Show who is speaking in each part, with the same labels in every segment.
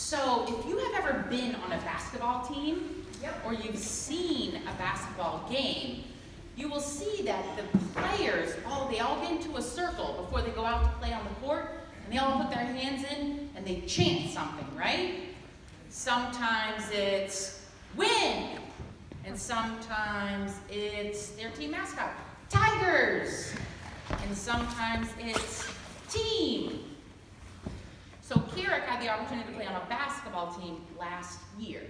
Speaker 1: So if you have ever been on a basketball team, or you've seen a basketball game, you will see that the players, they all get into a circle before they go out to play on the court, and they all put their hands in and they chant something, right? Sometimes it's win, and sometimes it's their team mascot, Tigers, and sometimes it's team. So Carrick had the opportunity to play on a basketball team last year,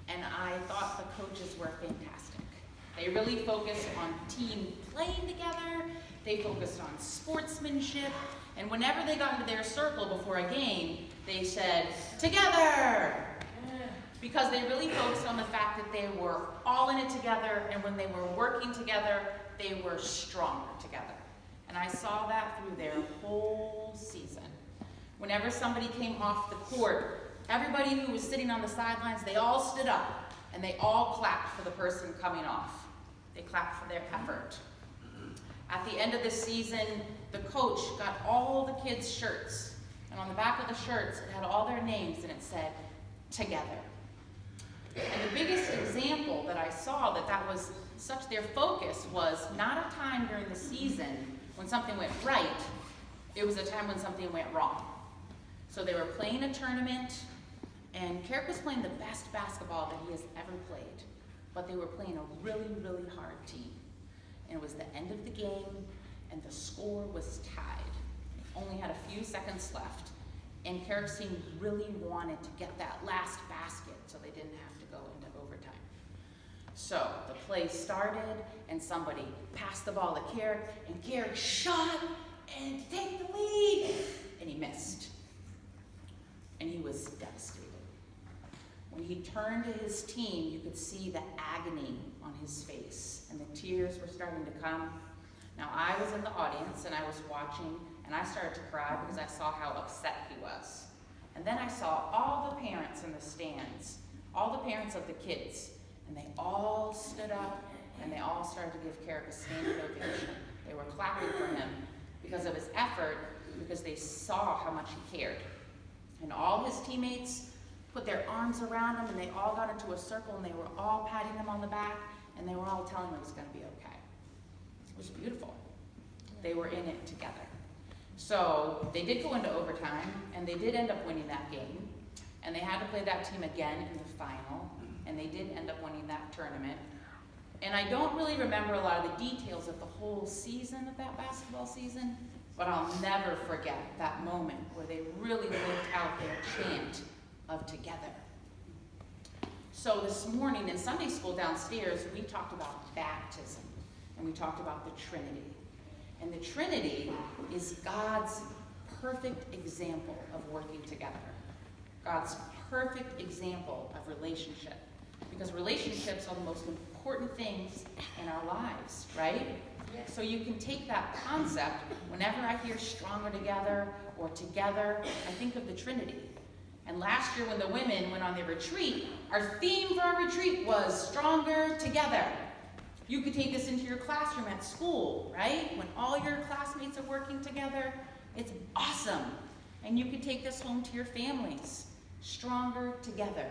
Speaker 1: and I thought the coaches were fantastic. They really focused on team playing together, they focused on sportsmanship, and whenever they got into their circle before a game, they said, together! Because they really focused on the fact that they were all in it together, and when they were working together, they were stronger together. And I saw that through their whole season. Whenever somebody came off the court, everybody who was sitting on the sidelines, they all stood up, and they all clapped for the person coming off. They clapped for their effort. At the end of the season, the coach got all the kids' shirts, and on the back of the shirts, it had all their names, and it said, together. And the biggest example that I saw that was such their focus was not a time during the season when something went right, it was a time when something went wrong. So they were playing a tournament, and Carrick was playing the best basketball that he has ever played, but they were playing a really, really hard team. And it was the end of the game, and the score was tied. It only had a few seconds left, and Carrick's team really wanted to get that last basket so they didn't have to go into overtime. So the play started, and somebody passed the ball to Carrick, and Carrick shot and to take the lead, and he missed. And he was devastated. When he turned to his team, you could see the agony on his face, and the tears were starting to come. Now, I was in the audience, and I was watching, and I started to cry because I saw how upset he was. And then I saw all the parents in the stands, all the parents of the kids, and they all stood up, and they all started to give Carrick a standing ovation. They were clapping for him because of his effort, because they saw how much he cared. And all his teammates put their arms around him, and they all got into a circle, and they were all patting him on the back, and they were all telling him it was going to be okay. It was beautiful. They were in it together. So they did go into overtime, and they did end up winning that game, and they had to play that team again in the final, and they did end up winning that tournament. And I don't really remember a lot of the details of the whole season of that basketball season, but I'll never forget that moment where they really lived out their chant of together. So this morning in Sunday school downstairs, we talked about baptism, and we talked about the Trinity. And the Trinity is God's perfect example of working together. God's perfect example of relationship. Because relationships are the most important things in our lives, right? Yes. So you can take that concept, whenever I hear stronger together or together, I think of the Trinity. And last year when the women went on their retreat, our theme for our retreat was stronger together. You could take this into your classroom at school, right? When all your classmates are working together, it's awesome. And you could take this home to your families, stronger together.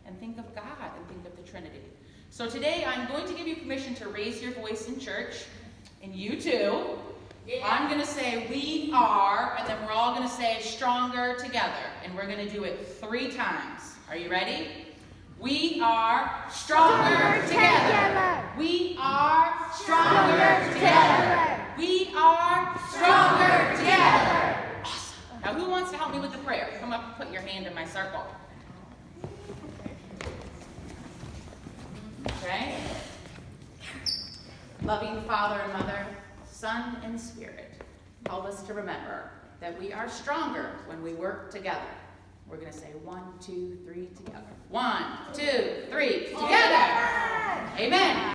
Speaker 1: And think of God and think of the Trinity. So today I'm going to give you permission to raise your voice in church, and you too. Yeah. I'm going to say we are, and then we're all going to say stronger together. And we're going to do it 3 times. Are you ready? We are stronger together. We are stronger together. We are stronger together. Awesome. Now who wants to help me with the prayer? Come up and put your hand in my circle. Okay? Loving Father and Mother, Son and Spirit, help us to remember that we are stronger when we work together. We're going to say 1, 2, 3 together. 1, 2, 3 together. Amen.